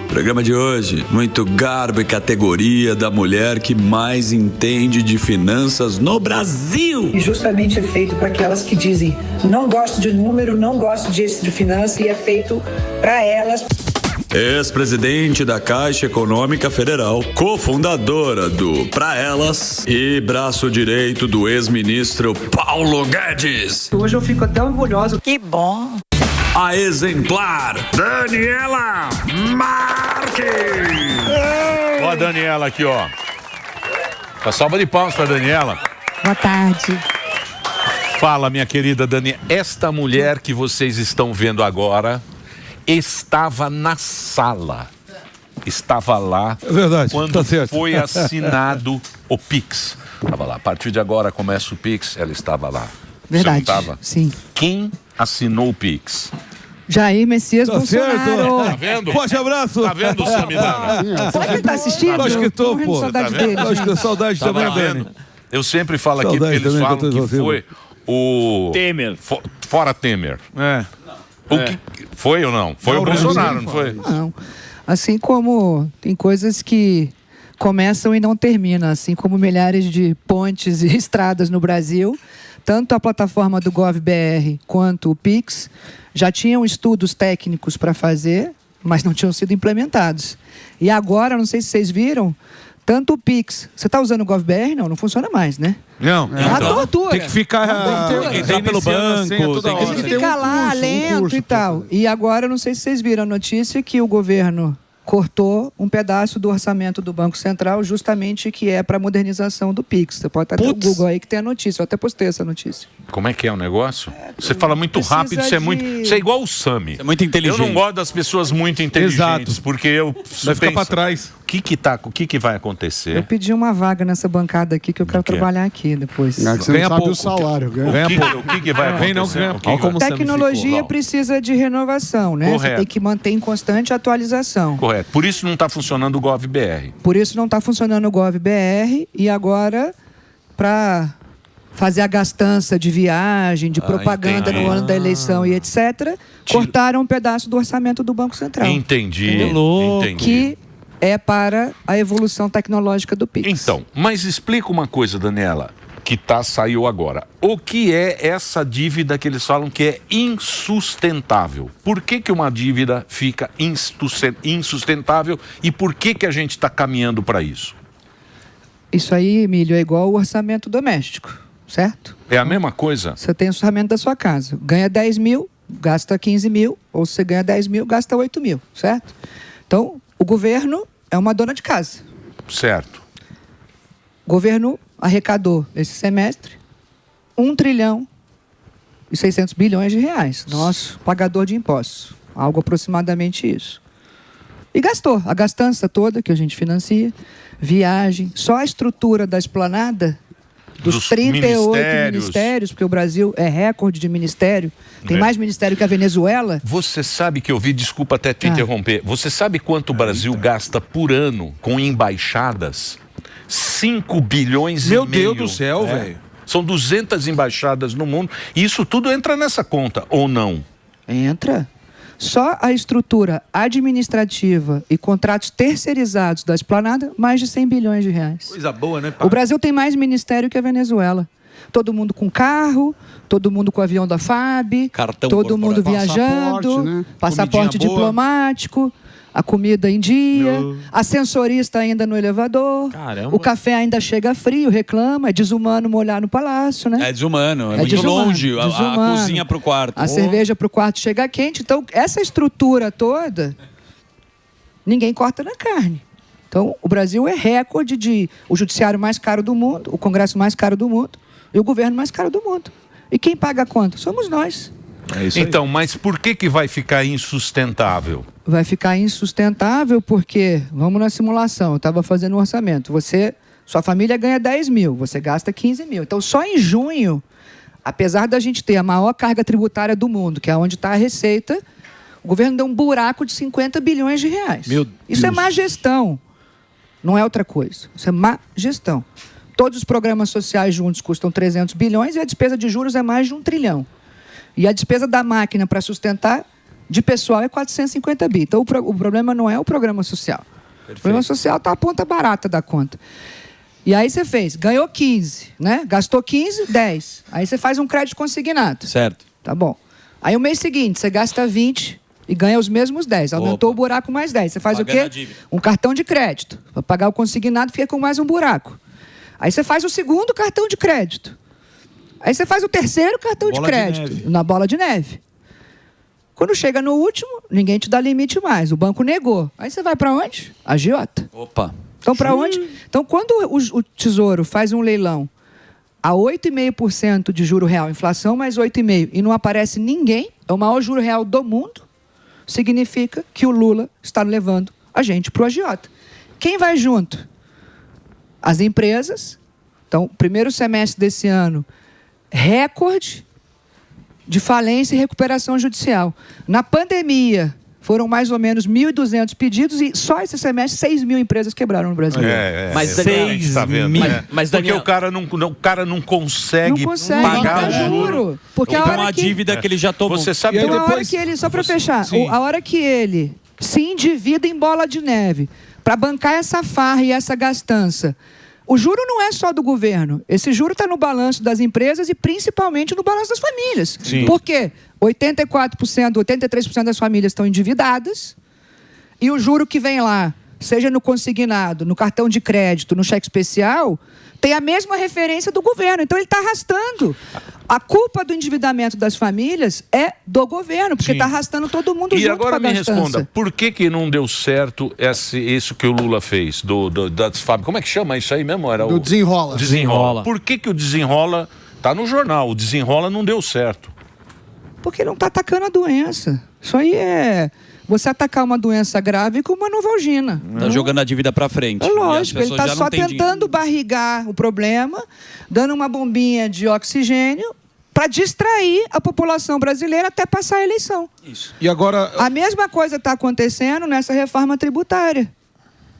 Programa de hoje, muito garbo e categoria da mulher que mais entende de finanças no Brasil. E justamente é feito para aquelas que dizem, não gosto de número, não gosto de finanças, e é feito para elas. Ex-presidente da Caixa Econômica Federal, cofundadora do Pra Elas e braço direito do ex-ministro Paulo Guedes. Hoje eu fico até orgulhosa. Que bom. A exemplar Daniela Marques. Ó a Daniela aqui, ó. Uma salva de palmas pra Daniela. Boa tarde. Fala, minha querida Daniela. Esta mulher que vocês estão vendo agora estava na sala. Estava lá. É verdade, quando tá certo. foi assinado o Pix. Estava lá. A partir de agora começa o Pix. Ela estava lá. Verdade. Você não estava? Sim. Quem assinou o Pix? Jair Messias Bolsonaro. Tá vendo? Forte abraço. Tá vendo, Samidana? Será que ele tá assistindo? Acho que tô, Morrendo de pô. saudade Tá vendo? dele. Acho que saudade Tá também, vendo? Dani. Eu sempre falo aqui, Saudade porque eles também, falam que eu tô que foi o... Temer. Fora Temer. É. O que foi ou não? Foi o Bolsonaro, não foi? Não. Assim como tem coisas que começam e não terminam, assim como milhares de pontes e estradas no Brasil, tanto a plataforma do GovBR quanto o Pix já tinham estudos técnicos para fazer, mas não tinham sido implementados. E agora, não sei se vocês viram, tanto o Pix... Você está usando o GovBR? Não funciona mais, né? Não. É uma tortura. Tem que ficar... Entrar pelo banco, Tem que ficar lá, lento e tal. E agora, não sei se vocês viram a notícia que o governo cortou um pedaço do orçamento do Banco Central, justamente que é para a modernização do Pix. Você pode estar no Google aí que tem a notícia. Eu até postei essa notícia. Como é que é o negócio? Você fala muito precisa rápido, você é muito... Você é igual o Sami. É muito inteligente. Eu não gosto das pessoas muito inteligentes, Exato. porque eu... Vai ficar pra trás. O que vai Eu acontecer? pedi uma vaga nessa bancada aqui que eu quero quê? trabalhar aqui depois. Você não Ganha sabe pouco. o salário. Ganha pouco. O que vai Vem não, acontecer? ganha O que pouco. vai- Como Tecnologia precisa de renovação, né? Correto. Você tem que manter em constante atualização. Correto. Por isso não está funcionando o GovBR. Por isso não está funcionando o GovBR e agora, para fazer a gastança de viagem, de propaganda entendi. no ano da eleição e etc., cortaram um pedaço do orçamento do Banco Central. Entendi. Que é para a evolução tecnológica do Pix. Então, mas explica uma coisa, Daniela, que saiu agora. O que é essa dívida que eles falam que é insustentável? Por que uma dívida fica insustentável e por que a gente está caminhando para isso? Isso aí, Emílio, é igual o orçamento doméstico, certo? É a mesma coisa? Você tem o orçamento da sua casa. Ganha 10 mil, gasta 15 mil, ou você ganha 10 mil, gasta 8 mil, certo? Então, o governo é uma dona de casa. Certo. O governo arrecadou esse semestre 1 trilhão e 600 bilhões de reais. Nosso pagador de impostos. Algo aproximadamente isso. E gastou. A gastança toda que a gente financia, viagem, só a estrutura da esplanada dos 38 ministérios, porque o Brasil é recorde de ministério. Tem mais ministério que a Venezuela. Você sabe que eu vi, desculpa até te interromper, você sabe quanto o Brasil gasta por ano com embaixadas? 5 bilhões e meio. Meu Deus do céu, velho. São 200 embaixadas no mundo. E isso tudo entra nessa conta, ou não? Entra. Só a estrutura administrativa e contratos terceirizados da esplanada, mais de 100 bilhões de reais. Coisa boa, né, pai? O Brasil tem mais ministério que a Venezuela. Todo mundo com carro, todo mundo com avião da FAB, Cartão todo mundo viajando, passaporte, né? passaporte Comidinha boa. diplomático, a comida em dia, ascensorista ainda no elevador, Caramba. o café ainda chega frio, reclama, é desumano molhar no palácio, né? É desumano, é muito desumano, longe a desumano. cozinha pro quarto. A cerveja pro quarto chega quente. Então, essa estrutura toda, ninguém corta na carne. Então, o Brasil é recorde de o judiciário mais caro do mundo, o Congresso mais caro do mundo e o governo mais caro do mundo. E quem paga a conta? Somos nós. É isso Então, mas por que vai ficar insustentável? Vai ficar insustentável porque, vamos na simulação, eu estava fazendo um orçamento. Sua família ganha 10 mil, você gasta 15 mil. Então, só em junho, apesar da gente ter a maior carga tributária do mundo, que é onde está a receita, o governo deu um buraco de 50 bilhões de reais. Meu Isso é Deus. má gestão, não é outra coisa. Isso é má gestão. Todos os programas sociais juntos custam 300 bilhões e a despesa de juros é mais de 1 trilhão. E a despesa da máquina para sustentar de pessoal é 450 bi. Então, o problema não é o programa social. Perfeito. O programa social está a ponta barata da conta. E aí você fez, ganhou 15, né? Gastou 15, 10. Aí você faz um crédito consignado. Certo. Tá bom. Aí o mês seguinte, você gasta 20 e ganha os mesmos 10. Aumentou o buraco mais 10. Você faz o quê? Um cartão de crédito. Para pagar o consignado, fica com mais um buraco. Aí você faz o segundo cartão de crédito. Aí você faz o terceiro cartão de crédito. Na bola de neve. Quando chega no último, ninguém te dá limite mais. O banco negou. Aí você vai para onde? Agiota. Opa. Então, para onde? Então, quando o Tesouro faz um leilão a 8,5% de juro real, inflação mais 8,5%, e não aparece ninguém, é o maior juro real do mundo, significa que o Lula está levando a gente para o agiota. Quem vai junto? As empresas. Então, primeiro semestre desse ano, recorde de falência e recuperação judicial. Na pandemia, foram mais ou menos 1.200 pedidos e só esse semestre 6 mil empresas quebraram no Brasil. Mas 6 mil. Mas Daniel, porque o cara não consegue pagar o juro. Porque a hora uma dívida que ele já tomou. Você sabe então, a hora que ele, só para fechar, a hora que ele se endivida em bola de neve para bancar essa farra e essa gastança, o juro não é só do governo. Esse juro está no balanço das empresas e principalmente no balanço das famílias. Sim. Por quê? 84%, 83% das famílias estão endividadas e o juro que vem lá, seja no consignado, no cartão de crédito, no cheque especial, tem a mesma referência do governo. Então ele está arrastando. A culpa do endividamento das famílias é do governo, porque está arrastando todo mundo junto com a gastança. E agora me responda, por que não deu certo isso que o Lula fez, das fábricas? Como é que chama isso aí mesmo? Era do Desenrola. Desenrola. Por que o Desenrola, está no jornal, o Desenrola não deu certo? Porque não está atacando a doença. Isso aí é você atacar uma doença grave com uma Novalgina. Está jogando a dívida para frente. É lógico, ele está só tentando barrigar o problema, dando uma bombinha de oxigênio para distrair a população brasileira até passar a eleição. Isso. E agora... A mesma coisa está acontecendo nessa reforma tributária.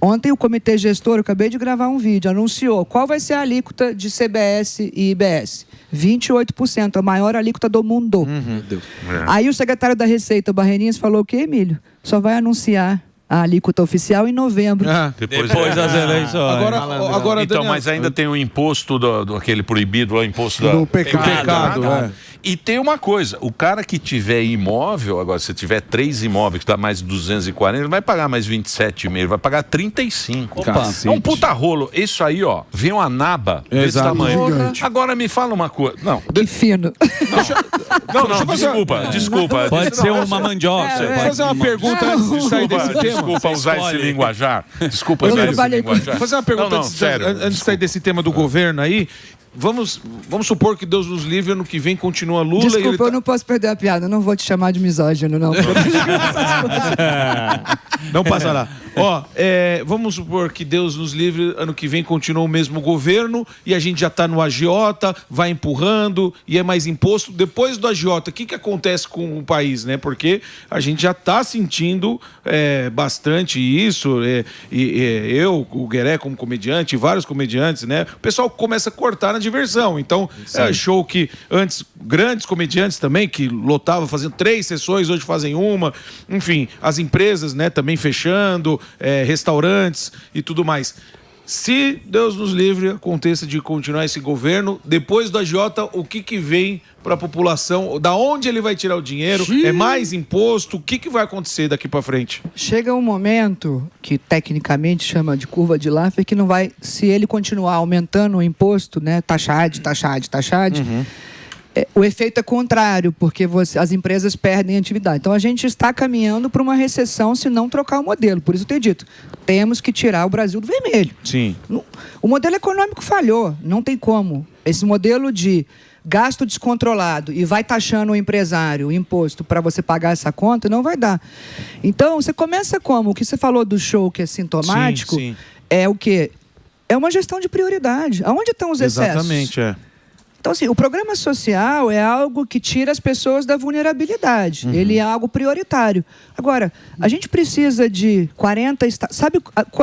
Ontem o comitê gestor, eu acabei de gravar um vídeo, anunciou qual vai ser a alíquota de CBS e IBS. 28%, a maior alíquota do mundo. Meu Deus. Aí o secretário da Receita, Barreirinhas, falou o quê, Emílio? Só vai anunciar a alíquota oficial em novembro. Depois das eleições. Agora, então, Daniel, mas ainda tem o imposto do aquele proibido, o imposto do pecado. E tem uma coisa, o cara que tiver imóvel, agora se tiver 3 imóveis que dá mais de 240, ele vai pagar mais 27,5, ele vai pagar 35. Opa. É um puta rolo. Isso aí, ó, vem uma naba desse tamanho. Agora me fala uma coisa. Não. Que fino. Desculpa. Pode ser uma mandioca. Vou fazer uma pergunta antes de sair desse tema. Desculpa usar esse linguajar. Desculpa usar esse linguajar. Vou fazer uma pergunta antes de sair desse tema do governo aí. Vamos supor que Deus nos livre, ano que vem continua Lula. Desculpa, eu não posso perder a piada, não vou te chamar de misógino, não. Não passará. Vamos supor que Deus nos livre, ano que vem continua o mesmo governo e a gente já está no agiota, vai empurrando e é mais imposto. Depois do agiota, o que acontece com o país, né? Porque a gente já está sentindo bastante isso. Eu, o Gueré como comediante, vários comediantes, né? O pessoal começa a cortar na diversão. Então, show que antes, grandes comediantes também, que lotavam, fazendo 3 sessões, hoje fazem uma. Enfim, as empresas, né, também fechando, restaurantes e tudo mais. Se Deus nos livre, aconteça de continuar esse governo, depois do agiota, o que vem para a população? Da onde ele vai tirar o dinheiro? É mais imposto? O que vai acontecer daqui para frente? Chega um momento que tecnicamente chama de curva de Laffer, que não vai, se ele continuar aumentando o imposto, né, taxade, o efeito é contrário, porque as empresas perdem atividade. Então a gente está caminhando para uma recessão se não trocar o modelo. Por isso eu tenho dito, temos que tirar o Brasil do vermelho. Sim. O modelo econômico falhou, não tem como. Esse modelo de gasto descontrolado e vai taxando o empresário, o imposto, para você pagar essa conta, não vai dar. Então, você começa como? O que você falou do show que é sintomático, sim. É o quê? É uma gestão de prioridade. Aonde estão os excessos? Exatamente, Então, assim, o programa social é algo que tira as pessoas da vulnerabilidade. Ele é algo prioritário. Agora, a gente precisa de 40...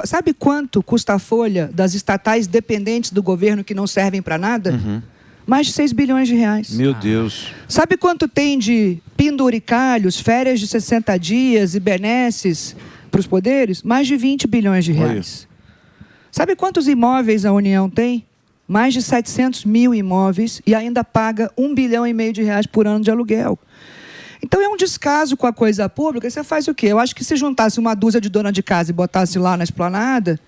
Sabe quanto custa a folha das estatais dependentes do governo que não servem para nada? Mais de 6 bilhões de reais. Meu Deus. Sabe quanto tem de penduricalhos, férias de 60 dias e benesses para os poderes? Mais de 20 bilhões de reais. Sabe quantos imóveis a União tem? Mais de 700 mil imóveis e ainda paga 1,5 bilhão de reais por ano de aluguel. Então é um descaso com a coisa pública. Você faz o quê? Eu acho que se juntasse uma dúzia de dona de casa e botasse lá na esplanada...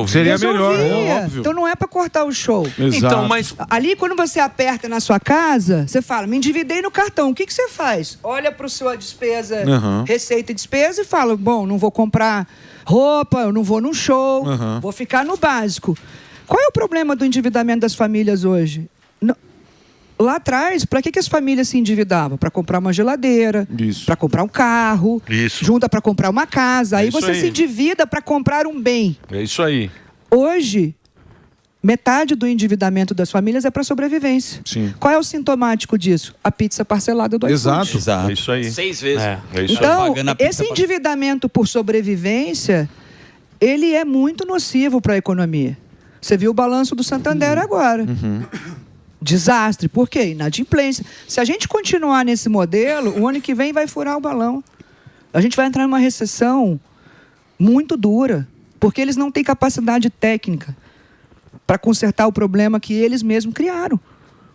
Seria melhor, óbvio. Então não é para cortar o show. Exato. Então, mas Ali, quando você aperta na sua casa, você fala, me endividei no cartão. O que você faz? Olha para a sua despesa, receita e despesa e fala, bom, não vou comprar roupa, eu não vou num show, vou ficar no básico. Qual é o problema do endividamento das famílias hoje? Lá atrás, para que as famílias se endividavam? Para comprar uma geladeira, para comprar um carro, junta para comprar uma casa. Aí você se endivida para comprar um bem. É isso aí. Hoje, metade do endividamento das famílias é para sobrevivência. Sim. Qual é o sintomático disso? A pizza parcelada do iFood. Exato. É isso aí. 6 vezes. É isso Então, Pagando a pizza esse endividamento por sobrevivência, ele é muito nocivo para a economia. Você viu o balanço do Santander agora. Desastre. Por quê? Inadimplência. Se a gente continuar nesse modelo, o ano que vem vai furar o balão. A gente vai entrar numa recessão muito dura, porque eles não têm capacidade técnica para consertar o problema que eles mesmos criaram.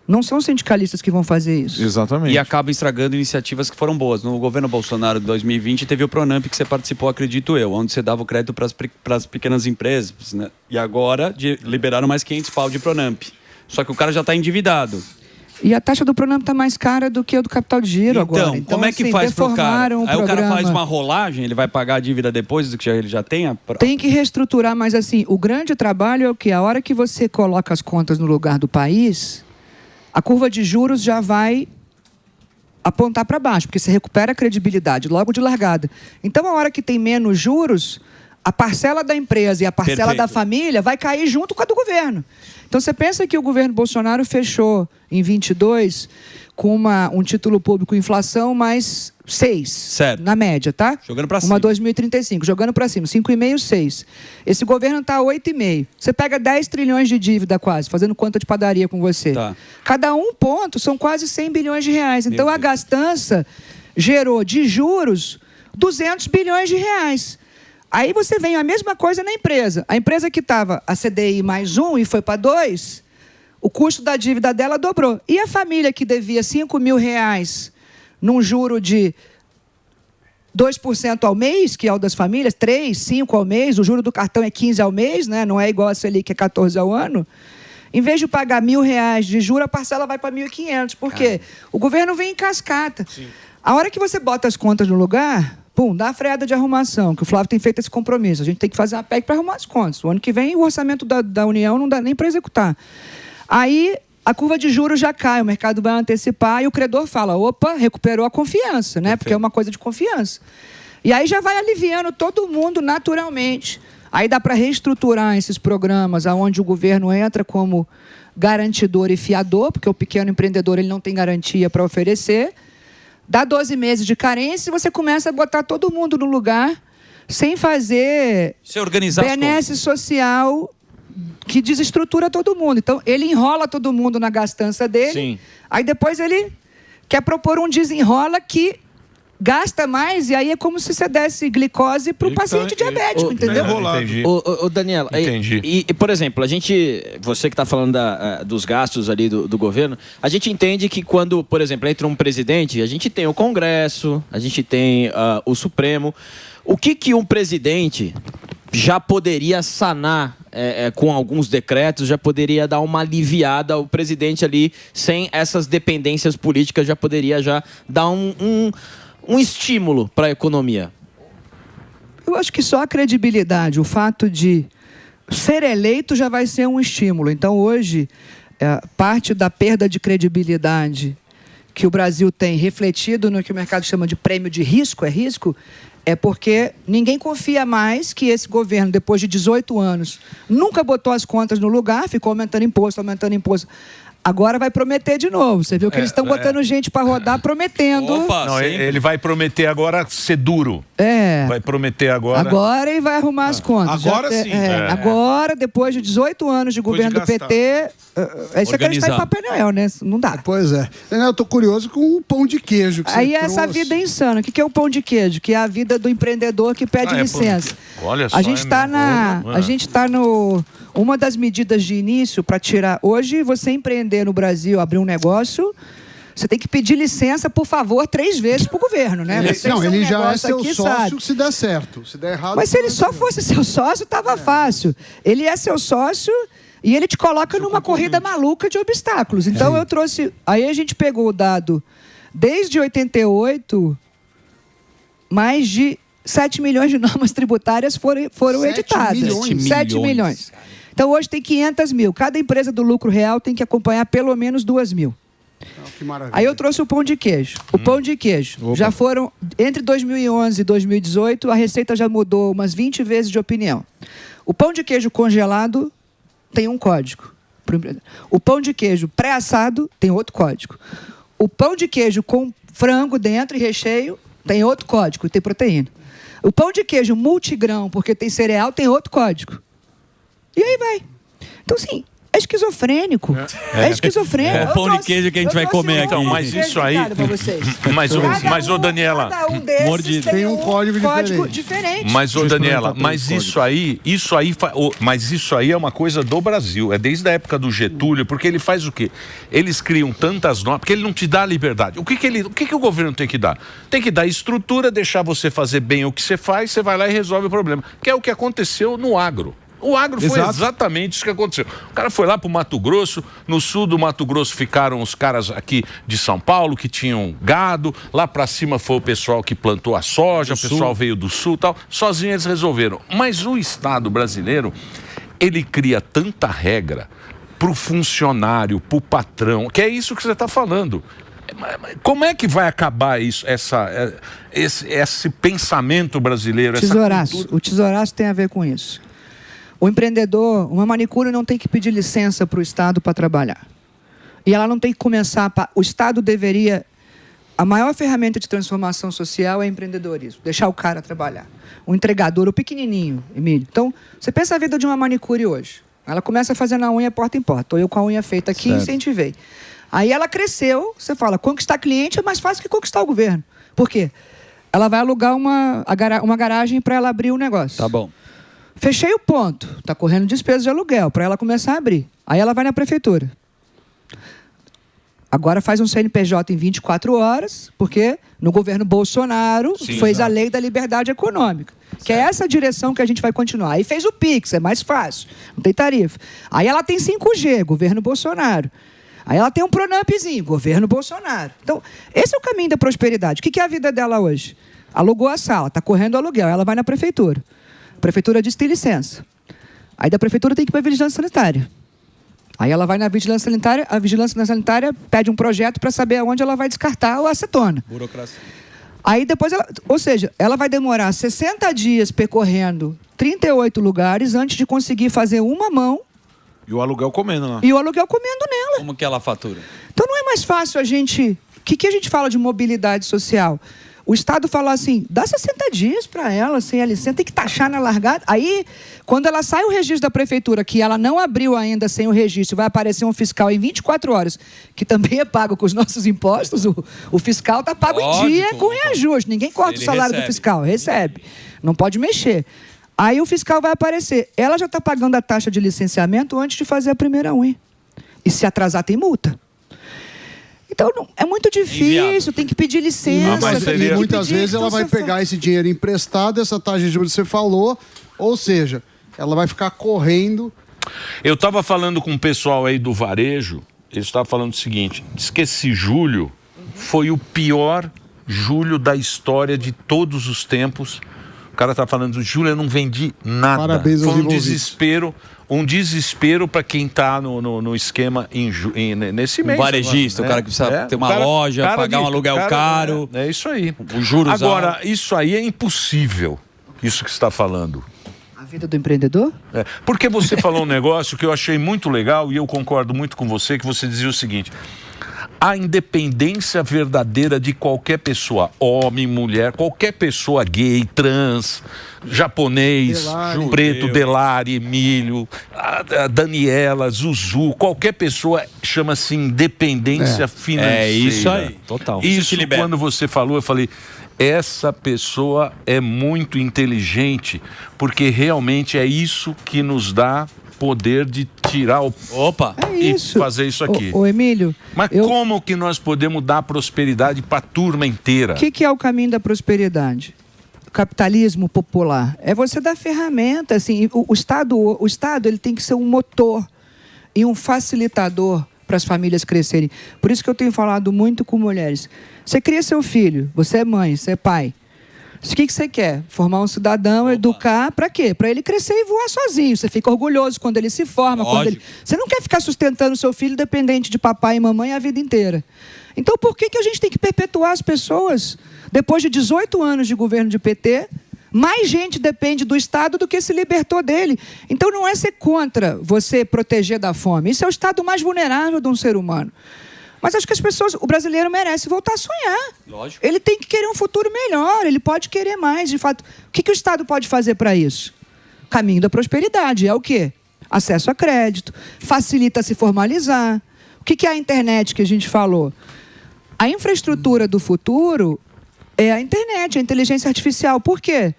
Não são sindicalistas que vão fazer isso. Exatamente. E acaba estragando iniciativas que foram boas. No governo Bolsonaro de 2020 teve o Pronamp que você participou, acredito eu, onde você dava o crédito para as pequenas empresas, né? E agora liberaram mais 500 pau de Pronamp. Só que o cara já está endividado. E a taxa do Pronamp está mais cara do que a do capital de giro agora. Então, como é que faz pro cara? Aí o cara faz uma rolagem, ele vai pagar a dívida depois do que ele já tenha? Tem que reestruturar, mas assim, o grande trabalho é o que? A hora que você coloca as contas no lugar do país, a curva de juros já vai apontar para baixo, porque você recupera a credibilidade logo de largada. Então, a hora que tem menos juros, a parcela da empresa e a parcela da família vai cair junto com a do governo. Então, você pensa que o governo Bolsonaro fechou em 22 com um título público inflação mais 6, certo, na média, tá? Jogando para cima. Uma 2035, jogando para cima, 5,5, 6. Esse governo está 8,5. Você pega 10 trilhões de dívida quase, fazendo conta de padaria com você. Tá. Cada um ponto são quase 100 bilhões de reais. Então, a gastança gerou de juros 200 bilhões de reais. Aí você vem a mesma coisa na empresa. A empresa que estava a CDI mais 1 e foi para 2, o custo da dívida dela dobrou. E a família que devia 5 mil reais num juro de 2% ao mês, que é o das famílias, 3, 5 ao mês, o juro do cartão é 15 ao mês, né? Não é igual a Selic, é 14 ao ano. Em vez de pagar R$1.000 de juro, a parcela vai para 1.500. Por quê? O governo vem em cascata. Sim. A hora que você bota as contas no lugar... Pum, dá a freada de arrumação, que o Flávio tem feito esse compromisso. A gente tem que fazer uma PEC para arrumar as contas. O ano que vem, o orçamento da União não dá nem para executar. Aí, a curva de juros já cai, o mercado vai antecipar e o credor fala, opa, recuperou a confiança, né? Porque é uma coisa de confiança. E aí já vai aliviando todo mundo naturalmente. Aí dá para reestruturar esses programas onde o governo entra como garantidor e fiador, porque o pequeno empreendedor ele não tem garantia para oferecer. Dá 12 meses de carência e você começa a botar todo mundo no lugar sem fazer benesse social que desestrutura todo mundo. Então, ele enrola todo mundo na gastança dele. Sim. Aí depois ele quer propor um desenrola que gasta mais e aí é como se você desse glicose para o paciente diabético, entendeu? Daniela, entendi. E, por exemplo, você que está falando dos gastos ali do governo, a gente entende que quando, por exemplo, entra um presidente, a gente tem o Congresso, a gente tem o Supremo. O que um presidente já poderia sanar com alguns decretos, já poderia dar uma aliviada, o presidente ali, sem essas dependências políticas, já poderia dar um estímulo para a economia? Eu acho que só a credibilidade, o fato de ser eleito já vai ser um estímulo. Então, hoje, parte da perda de credibilidade que o Brasil tem refletido no que o mercado chama de prêmio de risco, é porque ninguém confia mais que esse governo, depois de 18 anos, nunca botou as contas no lugar, ficou aumentando imposto. Agora vai prometer de novo. Você viu que eles estão botando gente para rodar prometendo. Opa, Não, sempre. ele vai prometer agora ser duro. Vai prometer agora. Agora ele vai arrumar as contas. Agora sim. Agora, depois de 18 anos de governo do gastar. PT, isso é que eles estão em Papai Noel, né? Não dá. Pois é. Eu tô curioso com o pão de queijo que Aí você essa trouxe. vida é insana. O que é o pão de queijo? Que é a vida do empreendedor que pede licença. Olha só. A gente está no... Uma das medidas de início para tirar... Hoje, você empreender no Brasil, abrir um negócio, você tem que pedir licença, por favor, 3 vezes para o governo, né? Não, ele já é negócio seu aqui, sócio sabe? se der certo. Se der errado... Mas se ele só fosse seu sócio, tava fácil. Ele é seu sócio e ele te coloca numa corrida maluca de obstáculos. Então eu trouxe... Aí a gente pegou o dado, desde 88, mais de 7 milhões de normas tributárias foram 7 editadas. milhões? 7 milhões. Então hoje tem 500 mil. Cada empresa do lucro real tem que acompanhar pelo menos 2 mil. Que maravilha. Aí eu trouxe o pão de queijo. O pão de queijo. Já foram, entre 2011 e 2018, a Receita já mudou umas 20 vezes de opinião. O pão de queijo congelado tem um código. O pão de queijo pré-assado tem outro código. O pão de queijo com frango dentro e recheio tem outro código, tem proteína. O pão de queijo multigrão, porque tem cereal, tem outro código. E aí vai. Então, assim, é esquizofrênico. É esquizofrênico. É o pão de queijo que a gente vai comer aqui. Então, mas isso aí... Mas, ô Daniela... Cada um desses Mordido. Tem um código diferente. Mas, ô Daniela, mas isso aí é uma coisa do Brasil. É desde a época do Getúlio, porque ele faz o quê? Eles criam tantas normas, porque ele não te dá liberdade. O que o governo tem que dar? Tem que dar estrutura, deixar você fazer bem o que você faz, você vai lá e resolve o problema. Que é o que aconteceu no agro. O agro foi exatamente isso que aconteceu. O cara foi lá pro Mato Grosso, no sul do Mato Grosso ficaram os caras aqui de São Paulo que tinham gado, lá pra cima foi o pessoal que plantou a soja, o pessoal veio do sul e tal, sozinhos eles resolveram. Mas o Estado brasileiro, ele cria tanta regra pro funcionário, pro patrão, que é isso que você está falando. Como é que vai acabar isso, esse pensamento brasileiro? O tesouraço tem a ver com isso. O empreendedor, uma manicure não tem que pedir licença para o Estado para trabalhar. E ela não tem que começar... O Estado deveria... A maior ferramenta de transformação social é empreendedorismo. Deixar o cara trabalhar. O entregador, o pequenininho, Emílio. Então, você pensa a vida de uma manicure hoje. Ela começa fazendo a unha porta em porta. Estou eu com a unha feita aqui, incentivei. Aí ela cresceu, você fala, conquistar cliente é mais fácil que conquistar o governo. Por quê? Ela vai alugar uma garagem para ela abrir o negócio. Tá bom. Fechei o ponto. Está correndo despesa de aluguel para ela começar a abrir. Aí ela vai na prefeitura. Agora faz um CNPJ em 24 horas, porque no governo Bolsonaro fez a lei da liberdade econômica. Que é essa direção que a gente vai continuar. Aí fez o Pix, é mais fácil. Não tem tarifa. Aí ela tem 5G, governo Bolsonaro. Aí ela tem um Pronampzinho, governo Bolsonaro. Então, esse é o caminho da prosperidade. O que é a vida dela hoje? Alugou a sala, está correndo aluguel. Ela vai na prefeitura. A prefeitura diz que tem licença. Aí da prefeitura tem que ir para a vigilância sanitária. Aí ela vai na vigilância sanitária, a vigilância sanitária pede um projeto para saber aonde ela vai descartar a acetona. Burocracia. Aí depois, ela vai demorar 60 dias percorrendo 38 lugares antes de conseguir fazer uma mão. E o aluguel comendo lá. E o aluguel comendo nela. Como que ela fatura? Então não é mais fácil a gente... O que a gente fala de mobilidade social? O Estado fala assim, dá 60 dias para ela, sem a licença, tem que taxar na largada. Aí, quando ela sai o registro da prefeitura, que ela não abriu ainda sem o registro, vai aparecer um fiscal em 24 horas, que também é pago com os nossos impostos, o fiscal está pago em dia com reajuste. Ninguém corta o salário do fiscal, recebe. Não pode mexer. Aí o fiscal vai aparecer. Ela já está pagando a taxa de licenciamento antes de fazer a primeira unha. E se atrasar, tem multa. Então, é muito difícil, tem que pedir licença. E muitas vezes ela vai pegar esse dinheiro emprestado, essa taxa de juros que você falou, ou seja, ela vai ficar correndo. Eu estava falando com o pessoal aí do varejo, eles estavam falando o seguinte, diz que esse julho foi o pior julho da história de todos os tempos. O cara está falando, julho eu não vendi nada. Parabéns aos envolvidos. Um desespero para quem está no esquema nesse mês. Um varejista, o cara que precisa ter uma loja, pagar um aluguel caro. É isso aí. Os juros Agora, isso aí é impossível, isso que você está falando. vida do empreendedor? Porque você falou um negócio que eu achei muito legal e eu concordo muito com você, que você dizia o seguinte: a independência verdadeira de qualquer pessoa, homem, mulher, qualquer pessoa gay, trans, japonês, Delari, preto, Delari, Emílio, a Daniela, Zuzu, qualquer pessoa, chama-se independência financeira. É isso aí, total. Isso quando você falou, eu falei, essa pessoa é muito inteligente, porque realmente é isso que nos dá poder de tirar o... Opa! E fazer isso aqui. Ô Emílio... Mas como que nós podemos dar prosperidade para a turma inteira? O que é o caminho da prosperidade? O capitalismo popular. É você dar ferramenta, assim, o Estado ele tem que ser um motor e um facilitador para as famílias crescerem. Por isso que eu tenho falado muito com mulheres. Você cria seu filho, você é mãe, você é pai. O que você quer? Formar um cidadão, educar, para quê? Para ele crescer e voar sozinho. Você fica orgulhoso quando ele se forma. Você não quer ficar sustentando seu filho dependente de papai e mamãe a vida inteira. Então, por que a gente tem que perpetuar as pessoas? Depois de 18 anos de governo de PT, mais gente depende do Estado do que se libertou dele. Então, não é ser contra você proteger da fome. Isso é o estado mais vulnerável de um ser humano. Mas acho que as pessoas, o brasileiro merece voltar a sonhar. Lógico. Ele tem que querer um futuro melhor, ele pode querer mais, de fato. O que o Estado pode fazer para isso? Caminho da prosperidade, é o quê? Acesso a crédito, facilita se formalizar. O que é a internet que a gente falou? A infraestrutura do futuro é a internet, a inteligência artificial. Por quê?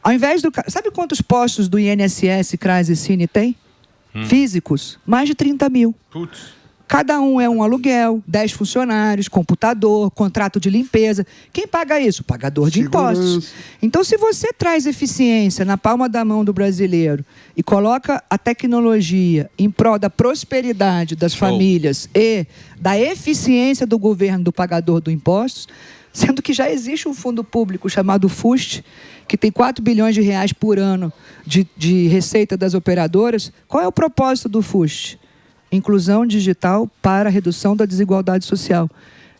Ao invés do... Sabe quantos postos do INSS, CRAS e Cine tem? Físicos? Mais de 30 mil. Putz. Cada um é um aluguel, 10 funcionários, computador, contrato de limpeza. Quem paga isso? O pagador de impostos. Então, se você traz eficiência na palma da mão do brasileiro e coloca a tecnologia em prol da prosperidade das famílias e da eficiência do governo, do pagador de impostos, sendo que já existe um fundo público chamado FUST, que tem 4 bilhões de reais por ano de receita das operadoras, qual é o propósito do FUST? Inclusão digital para a redução da desigualdade social.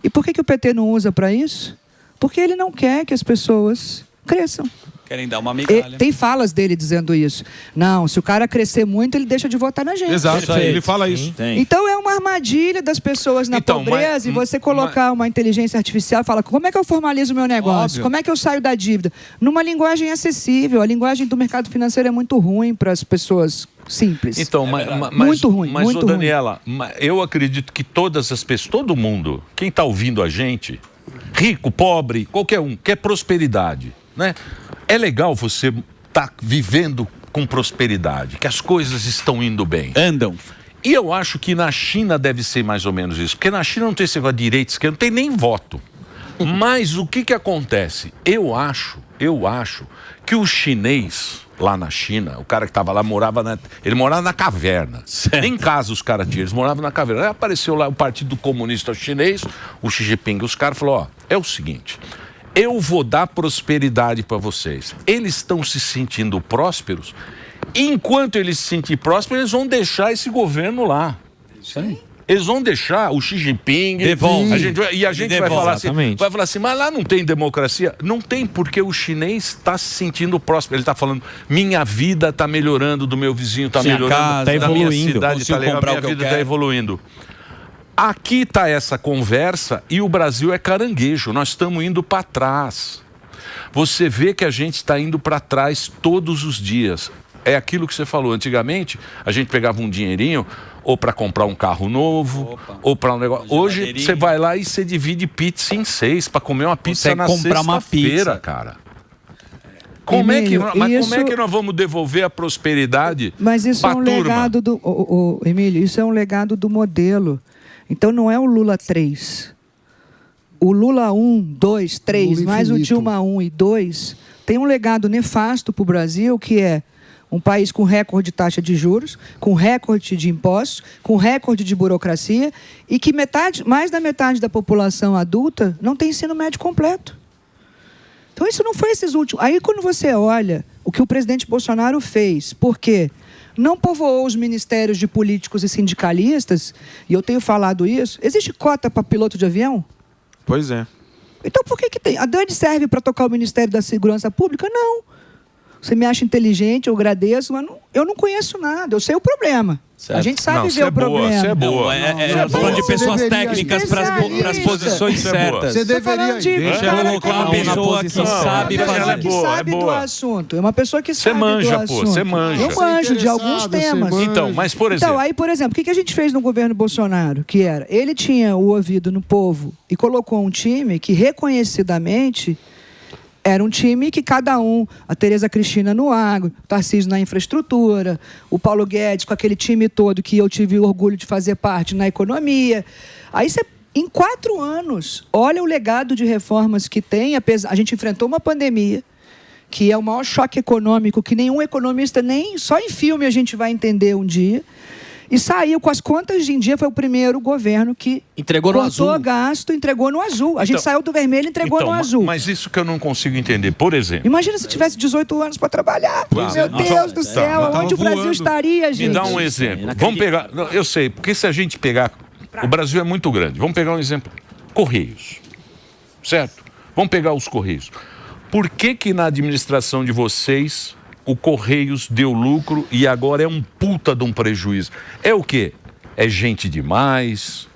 E por que o PT não usa para isso? Porque ele não quer que as pessoas cresçam. Querem dar uma migalha. Tem falas dele dizendo isso. Não, se o cara crescer muito, ele deixa de votar na gente. Exato, ele fala isso. Então é uma armadilha das pessoas na pobreza e você colocar uma inteligência artificial e fala, como é que eu formalizo o meu negócio? Óbvio. Como é que eu saio da dívida? Numa linguagem acessível. A linguagem do mercado financeiro é muito ruim para as pessoas simples. Então, muito ruim. Mas, muito Daniela, eu acredito que todas as pessoas, todo mundo, quem está ouvindo a gente, rico, pobre, qualquer um, quer prosperidade, né? É legal você estar vivendo com prosperidade, que as coisas estão indo bem. Andam. E eu acho que na China deve ser mais ou menos isso, porque na China não tem esse negócio de direita, esquerda, não tem nem voto. Mas o que acontece? Eu acho que o chinês lá na China, o cara que estava lá ele morava na caverna. Certo. Nem casa os caras tinham, eles moravam na caverna. Aí apareceu lá o Partido Comunista Chinês, o Xi Jinping, os caras falaram, é o seguinte, eu vou dar prosperidade para vocês. Eles estão se sentindo prósperos, e enquanto eles se sentirem prósperos, eles vão deixar esse governo lá. Isso aí. Eles vão deixar o Xi Jinping. Devolve. A gente vai falar Exatamente. assim, mas lá não tem democracia? Não tem, porque o chinês está se sentindo próspero. Ele está falando, minha vida está melhorando, do meu vizinho está melhorando, casa, tá da minha evoluindo. cidade está legal, comprar minha o que eu vida está quero. evoluindo. Aqui está essa conversa e o Brasil é caranguejo, nós estamos indo para trás. Você vê que a gente está indo para trás todos os dias. É aquilo que você falou, antigamente a gente pegava um dinheirinho ou para comprar um carro novo, ou para um negócio. Hoje você vai lá e você divide pizza em 6 para comer uma pizza na comprar uma sexta-feira, pizza, cara. Como é que nós vamos devolver a prosperidade? Mas isso é um turma? legado do... Emílio, isso é um legado do modelo. Então não é o Lula 3. O Lula 1, 2, 3, Lula mais o infinito. Dilma 1 e 2, tem um legado nefasto para o Brasil, que é um país com recorde de taxa de juros, com recorde de impostos, com recorde de burocracia e que mais da metade da população adulta não tem ensino médio completo. Então isso não foi esses últimos... Aí quando você olha o que o presidente Bolsonaro fez, por quê? Não povoou os ministérios de políticos e sindicalistas, e eu tenho falado isso, existe cota para piloto de avião? Pois é. Então por que tem? A DANI serve para tocar o Ministério da Segurança Pública? Não. Você me acha inteligente, eu agradeço, mas eu não conheço nada, eu sei o problema. Certo. A gente sabe Não, ver o problema. Você é boa. Não, falando de pessoas técnicas para as posições Você é boa. certas. Você deveria Colocar uma pessoa que sabe Uma pessoa fazer. que sabe do assunto. É uma pessoa que sabe manja, do pô, assunto. você manja. Eu manjo de alguns temas. Então, mas por exemplo... Então, aí, por exemplo, o que a gente fez no governo Bolsonaro? Que era, ele tinha o ouvido no povo e colocou um time que reconhecidamente era um time que cada um, a Tereza Cristina no agro, o Tarcísio na infraestrutura, o Paulo Guedes com aquele time todo que eu tive o orgulho de fazer parte na economia. Aí você, em 4 anos, olha o legado de reformas que tem, a gente enfrentou uma pandemia, que é o maior choque econômico que nenhum economista, nem só em filme a gente vai entender um dia. E saiu com as contas em dia, foi o primeiro governo que entregou no azul. Gasto, entregou no azul. A gente saiu do vermelho e entregou no azul. Mas isso que eu não consigo entender. Por exemplo... Imagina se tivesse 18 anos para trabalhar. Meu Deus do céu, onde o Brasil estaria, gente? Me dá um exemplo. Vamos pegar... Eu sei, porque se a gente pegar... O Brasil é muito grande. Vamos pegar um exemplo. Correios. Certo? Vamos pegar os Correios. Por que na administração de vocês... o Correios deu lucro e agora é um puta de um prejuízo? É o quê? É gente demais?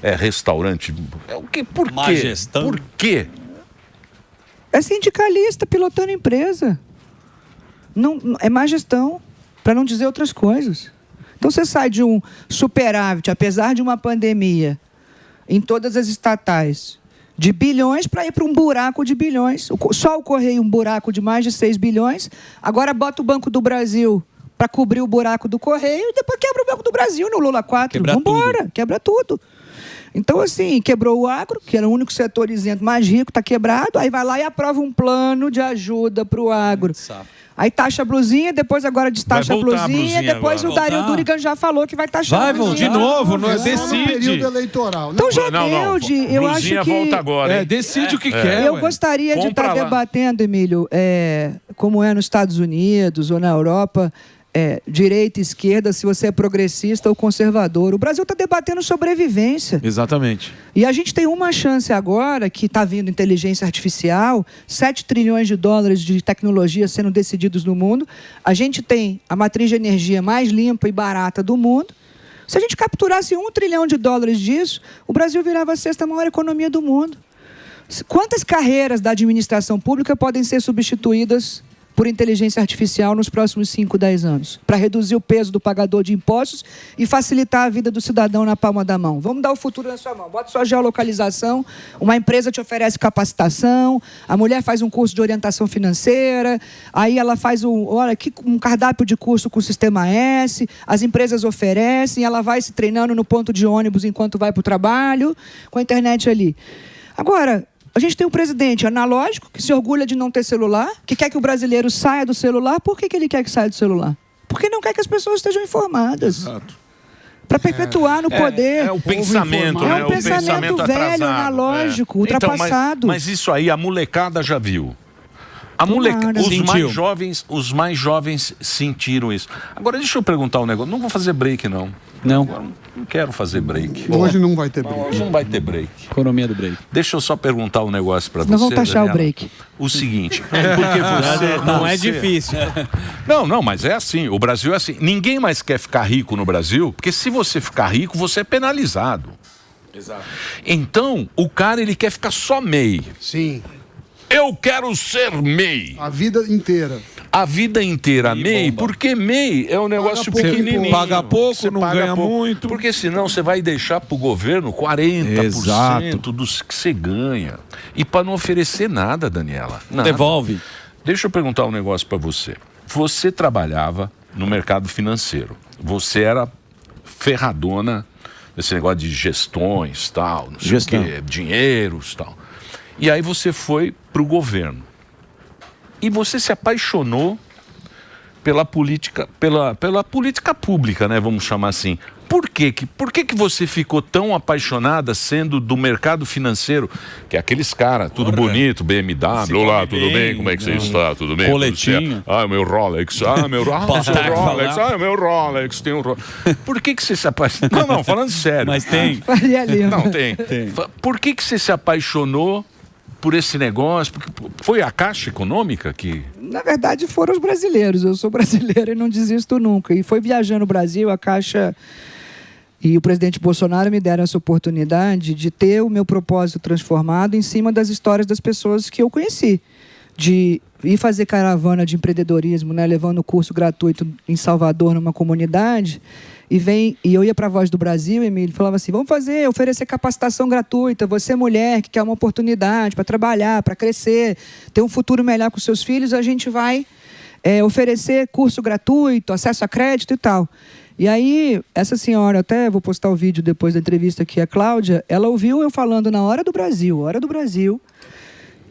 É restaurante? É o quê? Por Má quê? gestão. Por quê? É sindicalista pilotando empresa. Não, é má gestão, para não dizer outras coisas. Então você sai de um superávit, apesar de uma pandemia, em todas as estatais, de bilhões para ir para um buraco de bilhões. Só o Correio, um buraco de mais de 6 bilhões. Agora bota o Banco do Brasil para cobrir o buraco do Correio e depois quebra o Banco do Brasil no Lula 4. Vambora, quebra tudo. Então, assim, quebrou o agro, que era o único setor isento mais rico, está quebrado. Aí vai lá e aprova um plano de ajuda para o agro. Aí taxa a blusinha, depois agora destaxa a blusinha, depois agora. O Dario Durigan já falou que vai taxar a blusinha. De novo, não é decide. Período eleitoral. Então já deu de... Eu acho que... volta agora, hein? Decide o que quer. Eu gostaria de estar debatendo, Emílio, como é nos Estados Unidos ou na Europa, direita e esquerda, se você é progressista ou conservador. O Brasil está debatendo sobrevivência. Exatamente. E a gente tem uma chance agora, que está vindo inteligência artificial, 7 trilhões de dólares de tecnologia sendo decididos no mundo. A gente tem a matriz de energia mais limpa e barata do mundo. Se a gente capturasse 1 trilhão de dólares disso, o Brasil virava a 6ª maior economia do mundo. Quantas carreiras da administração pública podem ser substituídas por inteligência artificial nos próximos 5, 10 anos, para reduzir o peso do pagador de impostos e facilitar a vida do cidadão na palma da mão? Vamos dar o futuro na sua mão. Bota sua geolocalização, uma empresa te oferece capacitação, a mulher faz um curso de orientação financeira, aí ela faz um cardápio de curso com o Sistema S, as empresas oferecem, ela vai se treinando no ponto de ônibus enquanto vai para o trabalho, com a internet ali. Agora, a gente tem um presidente analógico, que se orgulha de não ter celular, que quer que o brasileiro saia do celular. Por que ele quer que saia do celular? Porque não quer que as pessoas estejam informadas. Exato. Para perpetuar no poder. É o pensamento, né? É um pensamento velho, atrasado, analógico, ultrapassado. Então, mas isso aí a molecada já viu. Os mais jovens sentiram isso. Agora, deixa eu perguntar um negócio. Não vou fazer break, não. Não. Não quero fazer break. Hoje não vai ter break. Hoje não vai ter break. Economia do break. Deixa eu só perguntar um negócio para você. Não vão taxar Daniela. o break. O seguinte, porque você... Não é difícil. Não, mas é assim. O Brasil é assim. Ninguém mais quer ficar rico no Brasil, porque se você ficar rico, você é penalizado. Exato. Então, o cara, ele quer ficar só MEI. Sim. Eu quero ser MEI. A vida inteira. A vida inteira MEI, porque MEI é um negócio pequenininho. Paga pouco, Você não paga ganha pouco. muito. Porque senão você vai deixar pro governo 40% Exato. dos que você ganha. E para não oferecer nada, Daniela. Nada. Devolve. Deixa eu perguntar um negócio para você. Você trabalhava no mercado financeiro. Você era ferradona nesse negócio de gestões, tal, não sei o quê, dinheiros, tal. E aí você foi para o governo. E você se apaixonou pela política pública, né? Vamos chamar assim. Por que você ficou tão apaixonada sendo do mercado financeiro? Que é aqueles caras, tudo bonito, BMW, olá, tudo bem? Como é que você está? Tudo bem? Coletinho. Ah, meu Rolex. Ah, meu Rolex. Ah, meu Rolex. Tem um Rolex. Por que você se apaixonou? Não, falando sério. Mas tem. Não, tem. Por que você se apaixonou por esse negócio? Porque foi a Caixa Econômica que... Na verdade, foram os brasileiros. Eu sou brasileiro e não desisto nunca. E foi viajando no Brasil, a Caixa e o presidente Bolsonaro me deram essa oportunidade de ter o meu propósito transformado em cima das histórias das pessoas que eu conheci. De ir fazer caravana de empreendedorismo, né, levando curso gratuito em Salvador, numa comunidade. E eu ia para a Voz do Brasil, Emílio, falava assim, vamos oferecer capacitação gratuita, você mulher que quer uma oportunidade para trabalhar, para crescer, ter um futuro melhor com seus filhos, a gente vai oferecer curso gratuito, acesso a crédito e tal. E aí, essa senhora, até vou postar o vídeo depois da entrevista aqui, a Cláudia, ela ouviu eu falando na Hora do Brasil,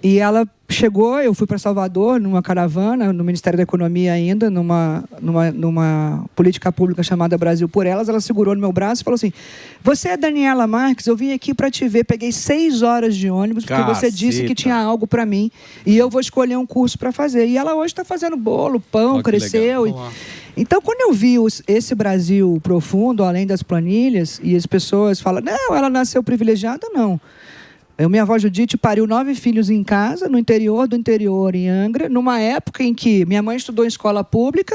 e ela chegou, eu fui para Salvador, numa caravana, no Ministério da Economia ainda, numa política pública chamada Brasil por Elas. Ela segurou no meu braço e falou assim, você é Daniela Marques, eu vim aqui para te ver, peguei 6 horas de ônibus, porque você disse que tinha algo para mim, e eu vou escolher um curso para fazer. E ela hoje está fazendo bolo, pão, cresceu. Então, quando eu vi esse Brasil profundo, além das planilhas, e as pessoas falam, não, ela nasceu privilegiada, não. Minha avó Judite pariu 9 filhos em casa, no interior do interior, em Angra, numa época em que minha mãe estudou em escola pública,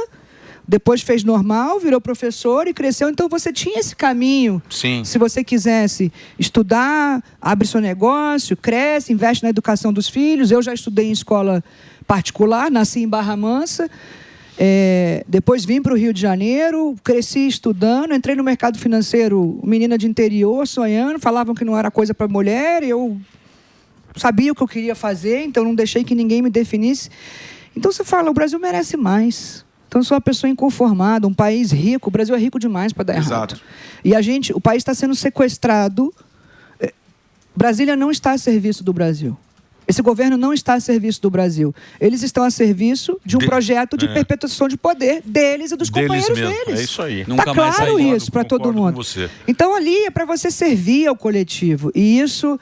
depois fez normal, virou professora e cresceu. Então, você tinha esse caminho. Sim. Se você quisesse estudar, abre seu negócio, cresce, investe na educação dos filhos. Eu já estudei em escola particular, nasci em Barra Mansa. Depois vim para o Rio de Janeiro, cresci estudando, entrei no mercado financeiro, menina de interior, sonhando, falavam que não era coisa para mulher, eu sabia o que eu queria fazer, então não deixei que ninguém me definisse. Então você fala, o Brasil merece mais. Então eu sou uma pessoa inconformada, um país rico, o Brasil é rico demais para dar errado. E o país está sendo sequestrado, Brasília não está a serviço do Brasil. Esse governo não está a serviço do Brasil. Eles estão a serviço de um projeto de perpetuação de poder deles e dos companheiros deles. É isso aí. Está claro isso para todo mundo. Então, ali é para você servir ao coletivo. E isso,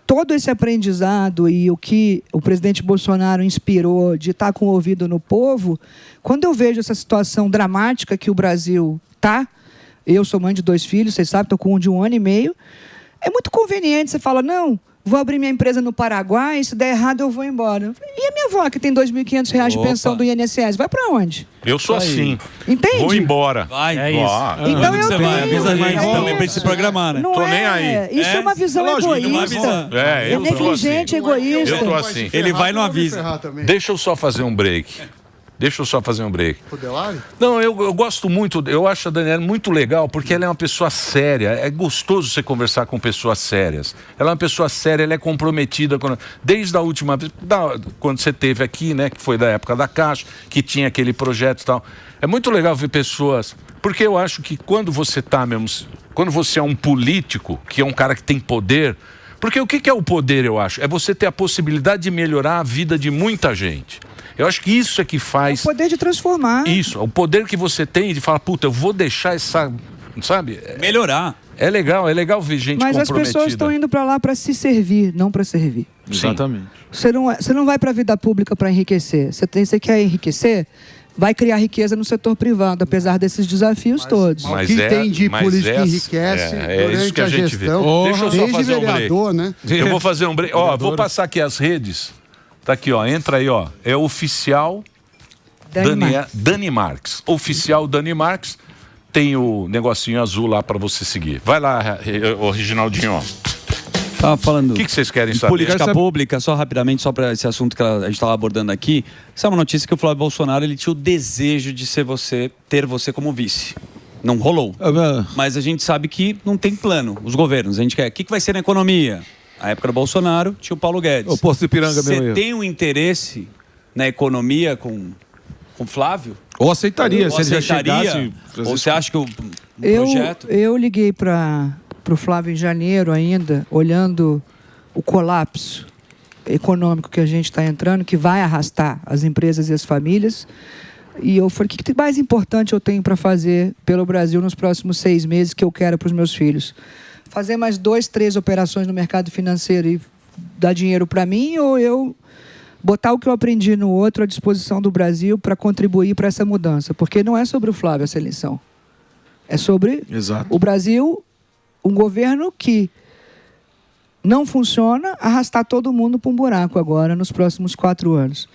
todo esse aprendizado e o que o presidente Bolsonaro inspirou de estar com o ouvido no povo, quando eu vejo essa situação dramática que o Brasil está, eu sou mãe de 2 filhos, vocês sabem, estou com um de 1 ano e meio, é muito conveniente, você fala, não, vou abrir minha empresa no Paraguai, se der errado eu vou embora. E a minha avó, que tem R$ 2.500 de pensão do INSS, vai para onde? Eu sou assim. Entende? Vou embora. Vai. É isso. Então eu você vai, avisa a gente também para se programar, né? Não tô nem aí. Isso é uma visão egoísta. É negligente, egoísta. Eu tô assim. Ele vai e não avisa. Deixa eu só fazer um break. O Delari? Não, eu gosto muito, eu acho a Daniela muito legal, porque ela é uma pessoa séria. É gostoso você conversar com pessoas sérias. Ela é uma pessoa séria, ela é comprometida. Desde a última vez, quando você esteve aqui, né, que foi da época da Caixa, que tinha aquele projeto e tal. É muito legal ver pessoas, porque eu acho que quando você quando você é um político, que é um cara que tem poder, porque o que é o poder, eu acho? É você ter a possibilidade de melhorar a vida de muita gente. Eu acho que isso é que faz... O poder de transformar. Isso, o poder que você tem de falar, puta, eu vou deixar essa... Sabe? Melhorar. É legal ver gente comprometida. Mas as pessoas estão indo para lá para se servir, não para servir. Exatamente. Você não vai para a vida pública para enriquecer. Você quer enriquecer? Vai criar riqueza no setor privado, apesar desses desafios todos. Mas o que tem de político que enriquece durante isso que a gente gestão, Deixa eu só fazer vereador, um break. Né? Eu vou fazer um break. Ó, vou passar aqui as redes. Tá aqui, ó. Entra aí, ó. É oficial Dani Marques. Oficial Dani Marques. Tem o negocinho azul lá para você seguir. Vai lá, o Reginaldinho, ó. Tava falando. O que vocês querem saber? Política pública, só rapidamente, só para esse assunto que a gente estava abordando aqui. Essa é uma notícia que o Flávio Bolsonaro ele tinha o desejo de ter você como vice. Não rolou. Mas a gente sabe que não tem plano. Os governos, a gente quer. O que vai ser na economia? A época do Bolsonaro, tinha o Paulo Guedes. O posto de Ipiranga, Você tem um interesse na economia com Flávio? Ou aceitaria, se ele já chegasse... Ou você acha que o projeto... Eu liguei para o Flávio em janeiro ainda, olhando o colapso econômico que a gente está entrando, que vai arrastar as empresas e as famílias. E eu falei, o que mais importante eu tenho para fazer pelo Brasil nos próximos 6 meses que eu quero para os meus filhos? Fazer mais 2, 3 operações no mercado financeiro e dar dinheiro para mim, ou eu botar o que eu aprendi no outro à disposição do Brasil para contribuir para essa mudança? Porque não é sobre o Flávio essa eleição. É sobre o Brasil, um governo que não funciona, arrastar todo mundo para um buraco agora, nos próximos 4 anos.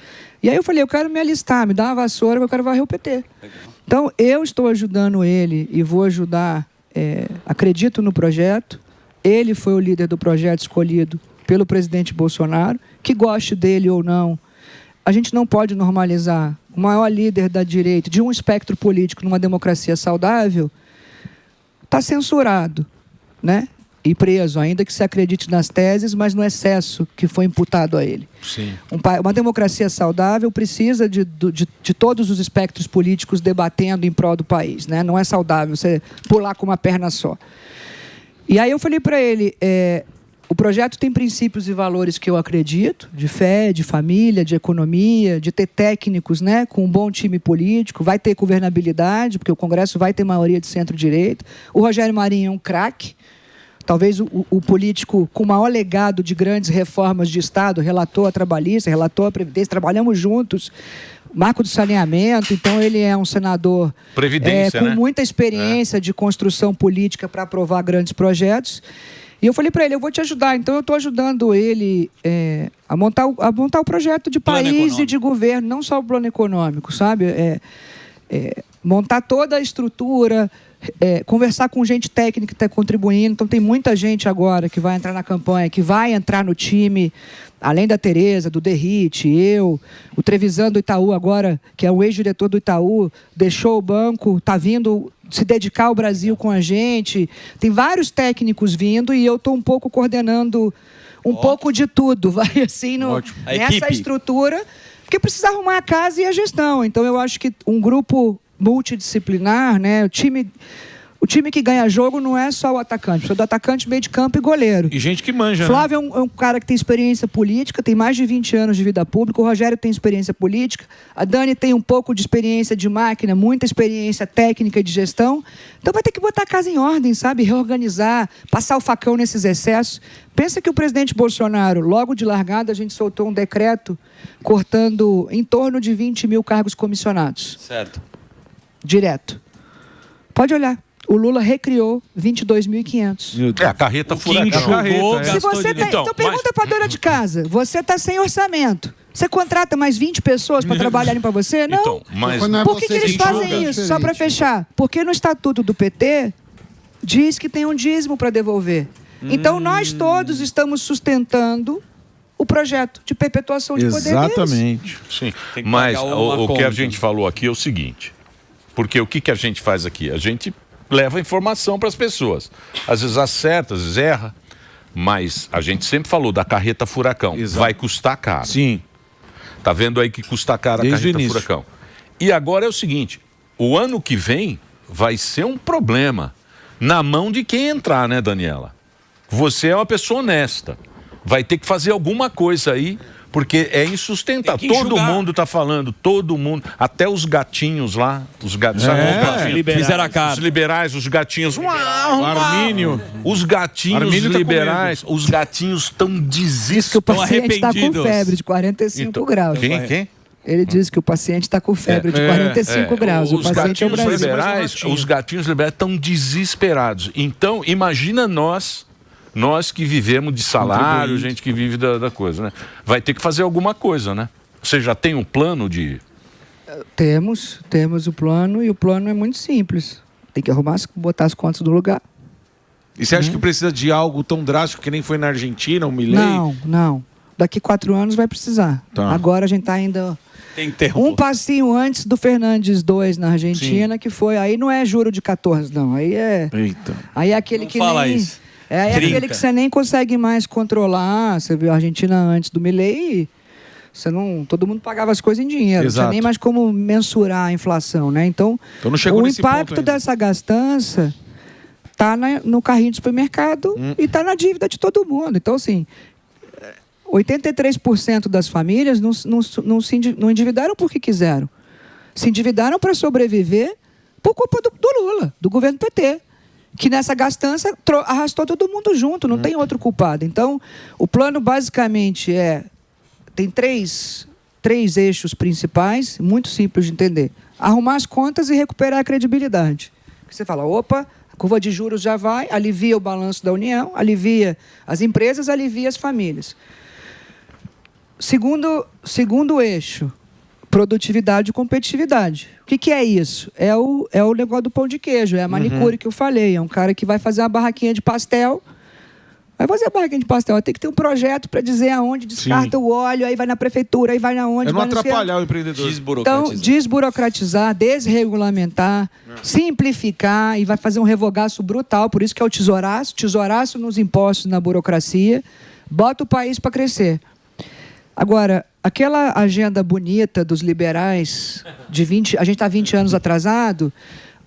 E aí eu falei, eu quero me alistar, me dá uma vassoura, eu quero varrer o PT. Então, eu estou ajudando ele e vou ajudar, acredito no projeto. Ele foi o líder do projeto escolhido pelo presidente Bolsonaro, que goste dele ou não. A gente não pode normalizar o maior líder da direita, de um espectro político numa democracia saudável, está censurado, né? E preso, ainda que se acredite nas teses, mas no excesso que foi imputado a ele. Sim. Uma democracia saudável precisa de todos os espectros políticos debatendo em prol do país, né? Não é saudável você pular com uma perna só. E aí eu falei para ele, o projeto tem princípios e valores que eu acredito, de fé, de família, de economia, de ter técnicos, né, com um bom time político, vai ter governabilidade, porque o Congresso vai ter maioria de centro-direita. O Rogério Marinho é um craque, talvez o político com o maior legado de grandes reformas de Estado, relator a trabalhista, relator a Previdência, trabalhamos juntos, marco do saneamento, então ele é um senador Previdência, com né? muita experiência de construção política para aprovar grandes projetos. E eu falei para ele, eu vou te ajudar. Então eu estou ajudando ele a montar o projeto de país e de governo, não só o plano econômico, sabe? Montar toda a estrutura, conversar com gente técnica que está contribuindo. Então tem muita gente agora que vai entrar na campanha, que vai entrar no time, além da Tereza, do Derrite, eu, o Trevisan do Itaú agora, que é o ex-diretor do Itaú, deixou o banco, está vindo se dedicar ao Brasil com a gente. Tem vários técnicos vindo e eu estou um pouco coordenando pouco de tudo, vai assim, nessa estrutura, porque precisa arrumar a casa e a gestão. Então eu acho que um grupo multidisciplinar, né, o time que ganha jogo não é só o atacante, precisa do atacante, meio de campo e goleiro. E gente que manja, Flávio é um cara que tem experiência política, tem mais de 20 anos de vida pública, o Rogério tem experiência política, a Dani tem um pouco de experiência de máquina, muita experiência técnica de gestão, então vai ter que botar a casa em ordem, sabe? Reorganizar, passar o facão nesses excessos. Pensa que o presidente Bolsonaro, logo de largada, a gente soltou um decreto cortando em torno de 20 mil cargos comissionados. Certo. Direto. Pode olhar. O Lula recriou 22.500. A carreta furacão. Se você então pergunta para a dona de casa, você está sem orçamento. Você contrata mais 20 pessoas para trabalharem para você? Não. Então, mas por que eles fazem isso? Só para fechar. Porque no Estatuto do PT diz que tem um dízimo para devolver. Então nós todos estamos sustentando o projeto de perpetuação de poder deles. Exatamente. Sim, mas o que a gente falou aqui é o seguinte, porque o que a gente faz aqui? A gente leva informação para as pessoas. Às vezes acerta, às vezes erra, mas a gente sempre falou da carreta furacão. Exato. Vai custar caro. Sim. Tá vendo aí que custa caro a Desde carreta furacão. E agora é o seguinte, o ano que vem vai ser um problema na mão de quem entrar, né, Daniela? Você é uma pessoa honesta. Vai ter que fazer alguma coisa aí, porque é insustentável. Todo mundo tá falando, todo mundo, até os gatinhos lá, os gatinhos, Fizeram a cara. os liberais, os gatinhos, Armínio. os gatinhos Armínio tá liberais, os gatinhos estão Diz que o paciente está com febre de 45 graus. Quem? Ele diz que o paciente está com febre de 45 graus. O paciente é o Brasil. Os gatinhos liberais estão desesperados. Então, imagina nós que vivemos de salário, gente que vive da coisa, né? Vai ter que fazer alguma coisa, né? Você já tem um plano de... Temos o plano e o plano é muito simples. Tem que botar as contas no lugar. E você acha que precisa de algo tão drástico que nem foi na Argentina, o Milei? Não. Daqui 4 anos vai precisar. Tá. Agora a gente está ainda Tem tempo. um passinho antes do Fernandes 2 na Argentina, que foi... Aí não é juro de 14, não. Aí é... Eita. Aí é aquele Não que fala nem... isso. É aquele que você nem consegue mais controlar. Você viu a Argentina antes do Milei, todo mundo pagava as coisas em dinheiro. Não tinha nem mais como mensurar a inflação, né? Então não chegou o nesse ponto impacto ainda. dessa gastança está no carrinho do supermercado e está na dívida de todo mundo. Então, assim, 83% das famílias não endividaram porque quiseram. Se endividaram para sobreviver por culpa do Lula, do governo PT. Que nessa gastança arrastou todo mundo junto, não tem outro culpado. Então, o plano basicamente tem três eixos principais, muito simples de entender. Arrumar as contas e recuperar a credibilidade. Você fala, opa, a curva de juros já vai, alivia o balanço da União, alivia as empresas, alivia as famílias. Segundo eixo, produtividade e competitividade. O que é isso? É o negócio do pão de queijo, é a manicure que eu falei. É um cara que vai fazer uma barraquinha de pastel. Vai fazer a barraquinha de pastel. Tem que ter um projeto para dizer aonde descarta o óleo, aí vai na prefeitura, aí vai na onde. É não atrapalhar o empreendedor. Então, desburocratizar, desregulamentar, simplificar, e vai fazer um revogaço brutal. Por isso que é o tesouraço nos impostos, na burocracia. Bota o país para crescer. Agora, aquela agenda bonita dos liberais, a gente está 20 anos atrasado.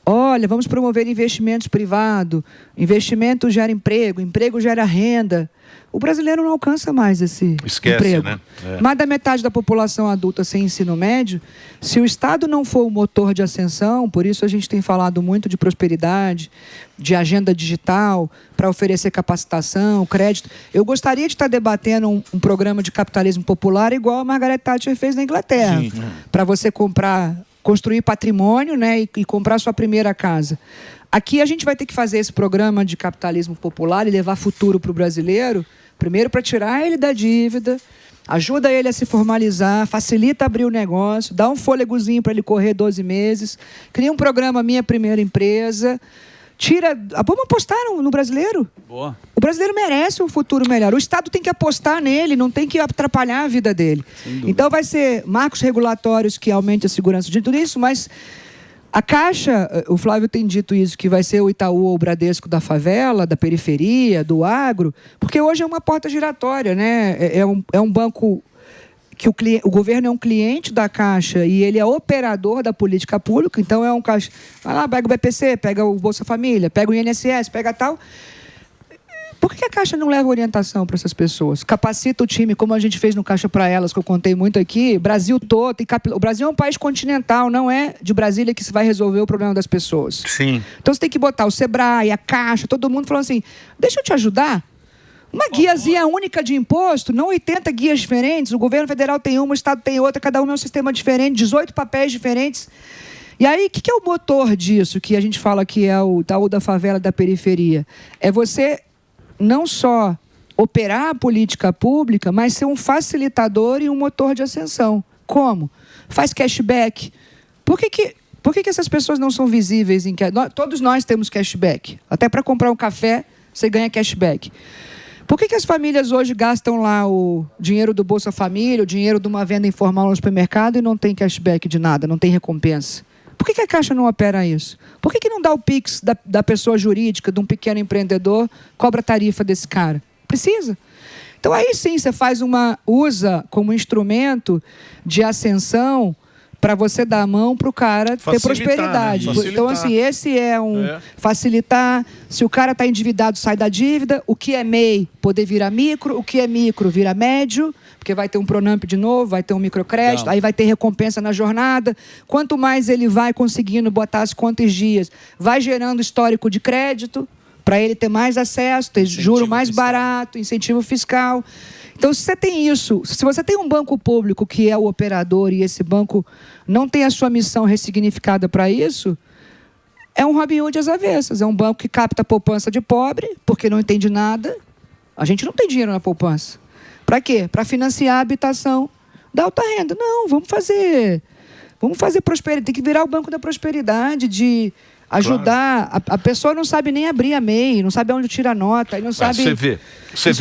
Olha, vamos promover investimentos privados, investimento gera emprego, emprego gera renda. O brasileiro não alcança mais esse emprego. Né? Mais da metade da população adulta sem ensino médio. Se o Estado não for o motor de ascensão, por isso a gente tem falado muito de prosperidade, de agenda digital, para oferecer capacitação, crédito. Eu gostaria de estar debatendo um programa de capitalismo popular igual a Margaret Thatcher fez na Inglaterra. Para você construir patrimônio, né, e comprar sua primeira casa. Aqui a gente vai ter que fazer esse programa de capitalismo popular e levar futuro para o brasileiro, primeiro para tirar ele da dívida, ajuda ele a se formalizar, facilita abrir o negócio, dá um fôlegozinho para ele correr 12 meses, cria um programa Minha Primeira Empresa, vamos apostar no brasileiro. Boa. O brasileiro merece um futuro melhor. O Estado tem que apostar nele, não tem que atrapalhar a vida dele. Então vai ser marcos regulatórios que aumentem a segurança de tudo isso, mas a Caixa, o Flávio tem dito isso, que vai ser o Itaú ou o Bradesco da favela, da periferia, do agro, porque hoje é uma porta giratória, né? É um banco que o governo é um cliente da Caixa e ele é operador da política pública, então é um caixa. Vai lá, pega o BPC, pega o Bolsa Família, pega o INSS, pega tal. Por que a Caixa não leva orientação para essas pessoas? Capacita o time, como a gente fez no Caixa para Elas, que eu contei muito aqui, Brasil todo. O Brasil é um país continental, não é de Brasília que se vai resolver o problema das pessoas. Sim. Então você tem que botar o Sebrae, a Caixa, todo mundo falando assim, deixa eu te ajudar. Uma guiazinha única de imposto, não 80 guias diferentes. O governo federal tem uma, o Estado tem outra, cada um é um sistema diferente, 18 papéis diferentes. E aí, o que é o motor disso, que a gente fala que é o Itaú da favela, da periferia? É você não só operar a política pública, mas ser um facilitador e um motor de ascensão. Como? Faz cashback. Por que essas pessoas não são visíveis? Todos nós temos cashback. Até para comprar um café, você ganha cashback. Por que as famílias hoje gastam lá o dinheiro do Bolsa Família, o dinheiro de uma venda informal no supermercado e não tem cashback de nada, não tem recompensa? Por que a Caixa não opera isso? Por que não dá o Pix da pessoa jurídica, de um pequeno empreendedor, cobra a tarifa desse cara? Precisa. Então aí sim você usa como instrumento de ascensão para você dar a mão para o cara ter prosperidade. Né? Então, assim, esse é facilitar. Se o cara está endividado, sai da dívida. O que é MEI, poder virar micro. O que é micro, vira médio. Porque vai ter um Pronamp de novo, vai ter um microcrédito, aí vai ter recompensa na jornada. Quanto mais ele vai conseguindo botar as contas dias, vai gerando histórico de crédito, para ele ter mais acesso, ter juro mais barato, incentivo fiscal. Então, se você tem isso, se você tem um banco público que é o operador e esse banco não tem a sua missão ressignificada para isso, é um Robin Hood às avessas. É um banco que capta a poupança de pobre, porque não entende nada. A gente não tem dinheiro na poupança. Para quê? Para financiar a habitação da alta renda. Não, vamos fazer prosperidade. Tem que virar o banco da prosperidade, de ajudar. Claro. A pessoa não sabe nem abrir a MEI, não sabe onde tira a nota, aí não sabe. Você vê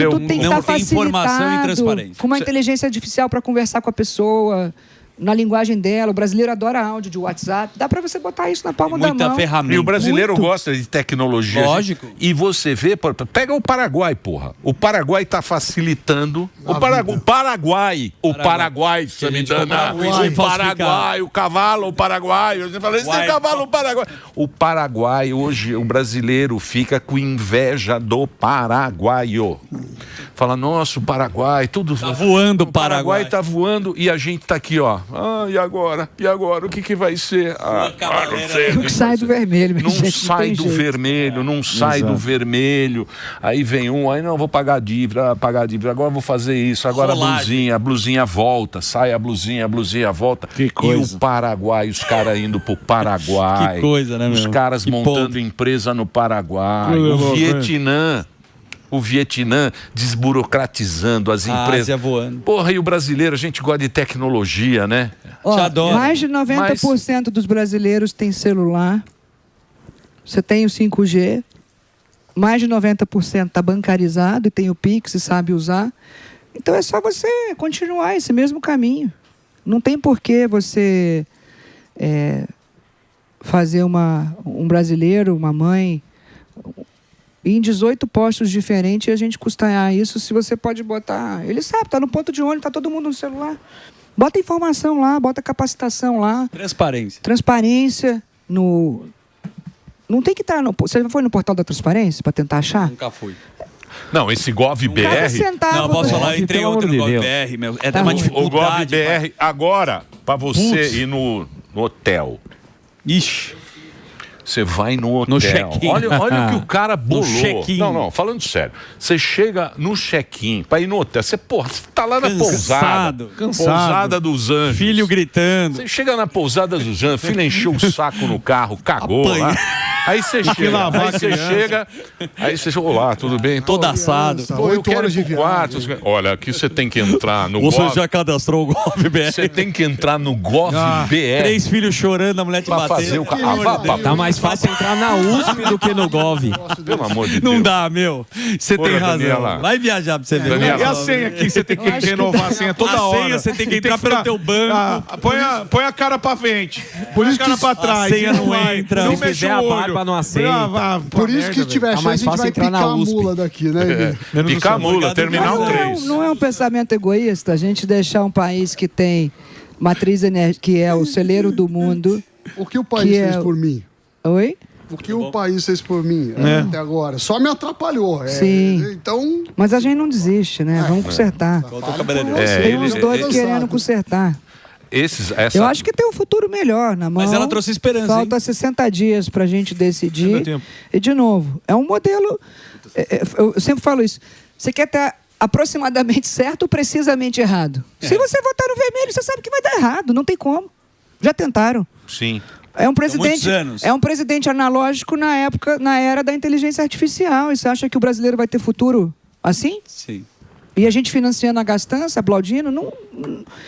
tudo tem que estar facilitado, informação e transparência. Com uma inteligência artificial para conversar com a pessoa, na linguagem dela. O brasileiro adora áudio de WhatsApp. Dá para você botar isso na palma da mão. Muita ferramenta. E o brasileiro gosta de tecnologia. Lógico. E você vê, pega o Paraguai, porra. O Paraguai está facilitando. O Paraguai, você me dá. O Paraguai, o cavalo, o Paraguai. Você fala, esse é cavalo, o Paraguai. O Paraguai, hoje, o brasileiro fica com inveja do paraguaio. Fala, nossa, o Paraguai, tudo. Tá voando o Paraguai tá voando e a gente tá aqui, ó. E agora? E agora? O que vai ser? Não sei. Não sai do vermelho, Não sai do vermelho, não sai do vermelho. Aí vem aí não, vou pagar a dívida, agora vou fazer isso, agora a blusinha volta, sai a blusinha volta. Que coisa. E o Paraguai, os caras indo pro Paraguai. Que coisa, né, meu? Os caras montando empresa no Paraguai. O Vietnã. O Vietnã desburocratizando as empresas. Ásia voando. Porra, e o brasileiro, a gente gosta de tecnologia, né? Ó, Te adoro. mais de 90% dos brasileiros têm celular. Você tem o 5G. Mais de 90% está bancarizado e tem o Pix e sabe usar. Então é só você continuar esse mesmo caminho. Não tem por que você fazer um brasileiro, uma mãe, em 18 postos diferentes e a gente custear isso. Se você pode botar... Ele sabe, está no ponto de ônibus, está todo mundo no celular. Bota informação lá, bota capacitação lá. Transparência. Transparência no... Não tem que estar no... Você já foi no portal da transparência para tentar achar? Nunca fui. Não, esse Cada GovBR... centavo Não, posso falar, eu entrei pelo ontem no amor de Deus. GovBR, meu. É Tá uma ruim. O dificuldade. GovBR, agora, para você ir no hotel. Ixi. Você vai no hotel. No check-in. Olha o que o cara bolou. check-in. Não, falando sério. Você chega no check-in para ir no hotel. Você tá lá na pousada. Pousada dos Anjos. Filho gritando. Você chega na pousada dos Anjos, filho encheu o saco no carro, cagou lá. Aí você chega. Aí você chega, olá, tudo bem? Todo assado. Pô, eu quero ir pro quarto. Olha, aqui você tem que entrar no Você Gov. já cadastrou o GovBR? Você tem que entrar no GovBR. 3 filhos chorando, a mulher te Pra fazer bateu. o Tá mais fácil entrar na USP do que no Gov. Pelo amor de Deus. Não dá, meu. Você tem Porra, razão. Daniela. Vai viajar pra você ver. Daniela. E a senha aqui, você tem que renovar a senha toda A hora. senha você tem que entrar ficar- pelo teu banco. Põe a cara pra frente. Põe a cara pra trás. a senha não vai. entra. Não Se mexe fizer o a olho. barba, não aceita. Por isso que se tiver Tá mais chance, a gente fácil vai entrar na picar a USP. mula daqui, né, Emílio? Picar a mula, terminal Mas 3. não é um pensamento egoísta a gente deixar um país que tem matriz energética, que é o celeiro do mundo. O que o país Que é- fez por mim? Oi? O que o país fez por mim É. até agora? Só me atrapalhou. Sim. Então, Mas a gente não desiste, né? Vamos consertar. Tem uns doidos querendo consertar. Eu acho que tem um futuro melhor na mão. Mas ela trouxe esperança, Falta 60 dias pra gente Ainda decidir. tempo. E, de novo, é um modelo... eu sempre falo isso. Você quer estar aproximadamente certo ou precisamente errado? Se você votar no vermelho, você sabe que vai dar errado. Não tem como. Já tentaram. Sim. É um muitos presidente, anos. é um presidente analógico na era da inteligência artificial. E você acha que o brasileiro vai ter futuro assim? Sim. E a gente financiando a gastança, aplaudindo? Não,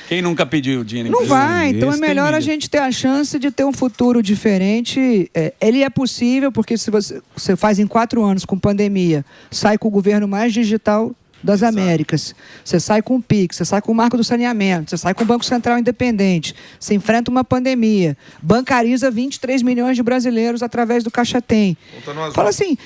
Quem nunca pediu dinheiro? não vai. Então é Esse tem melhor a milho. gente ter a chance de ter um futuro diferente. Ele é possível porque se você faz em 4 anos com pandemia, sai com o governo mais digital das Américas. Você sai com o PIX, você sai com o marco do saneamento, você sai com o Banco Central independente, você enfrenta uma pandemia, bancariza 23 milhões de brasileiros através do Caixa Tem. Fala assim,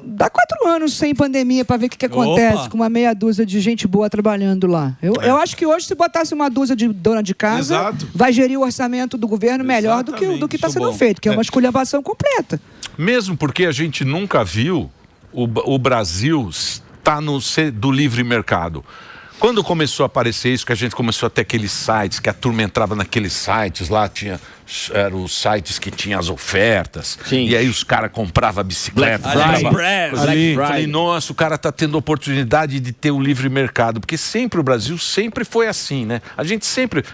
dá 4 anos sem pandemia para ver o que acontece Opa. com uma meia dúzia de gente boa trabalhando lá. Eu acho que hoje, se botasse uma dúzia de dona de casa, Exato. vai gerir o orçamento do governo melhor do que está Isso sendo bom. feito, que é uma esculhambação completa. Mesmo porque a gente nunca viu o Brasil estar do livre mercado. Quando começou a aparecer isso, que a gente começou a ter aqueles sites, que a turma entrava naqueles sites, lá eram os sites que tinham as ofertas, Sim. e aí os caras compravam bicicleta. Black comprava- Friday. Eu falei, nossa, o cara tá tendo oportunidade de ter o livre mercado, porque sempre o Brasil sempre foi assim, né? A gente sempre...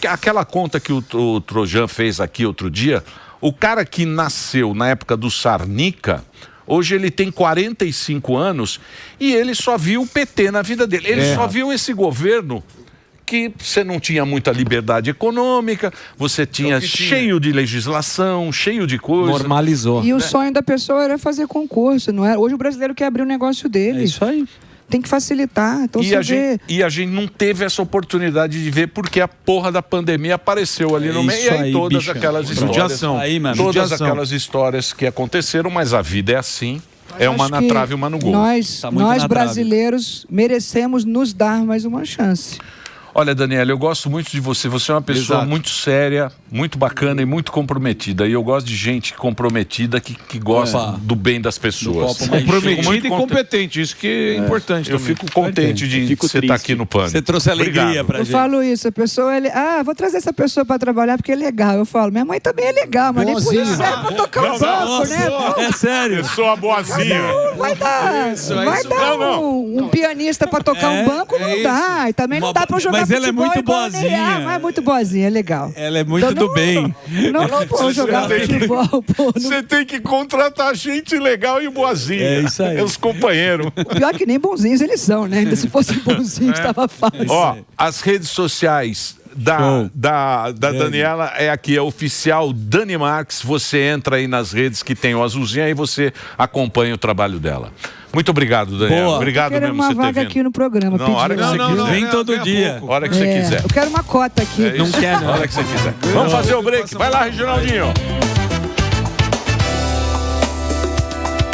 aquela conta que o Trojan fez aqui outro dia, o cara que nasceu na época do Sarnica... Hoje ele tem 45 anos e ele só viu o PT na vida dele. Ele só viu esse governo que você não tinha muita liberdade econômica, você tinha cheio de legislação, cheio de coisa. Normalizou. E o sonho da pessoa era fazer concurso, não é? Hoje o brasileiro quer abrir o negócio dele. É isso aí. Tem que facilitar. Então E você a gente não teve essa oportunidade de ver porque a porra da pandemia apareceu ali no É meio. E isso aí aí, todas bicho. aquelas histórias. Judiação. Aí, mano. Todas Judiação. aquelas histórias que aconteceram, mas a vida é assim. É uma Acho na que trave e uma no gol. Nós, Tá muito na trave. brasileiros merecemos nos dar mais uma chance. Olha, Daniela, eu gosto muito de você. Você é uma pessoa Exato. muito séria, muito bacana e muito comprometida. E eu gosto de gente comprometida que gosta Opa. do bem das pessoas. copo mais Fico Comprometido muito e conte- competente. Isso que é importante Eu também. fico contente de Fico você estar triste. aqui no Pânico. Você trouxe alegria Obrigado. pra Eu gente. falo isso, a pessoa, vou trazer essa pessoa pra trabalhar porque é legal. Eu falo, minha mãe também é legal, mas nem por isso Boazinha. serve pra tocar um banco, né? É sério. Pessoa boazinha. Vai dar, Isso, é vai isso. dar Não. um pianista pra tocar um banco, não isso. dá. E também não dá pra jogar Mas ela é futebol muito igual a boazinha. Neymar, mas é muito boazinha, é legal. Ela é muito Então do bem. Não vou jogar futebol, pô. Você tem que contratar gente legal e boazinha. É isso aí. É os companheiros. Pior que nem bonzinhos eles são, né? Ainda se fossem bonzinhos, estava fácil. Ó, as redes sociais da Daniela é aqui, é oficial Dani Marques. Você entra aí nas redes que tem o azulzinho e você acompanha o trabalho dela. Muito obrigado, Daniela. Boa. Obrigado Eu quero mesmo uma por você ter vaga vindo. aqui no programa. Não, a hora que você quiser. Vem todo dia. A hora que você quiser. Eu quero uma cota aqui. É isso. Não quer, não. A hora que você quiser. Vamos fazer o break. Vai lá, Reginaldinho.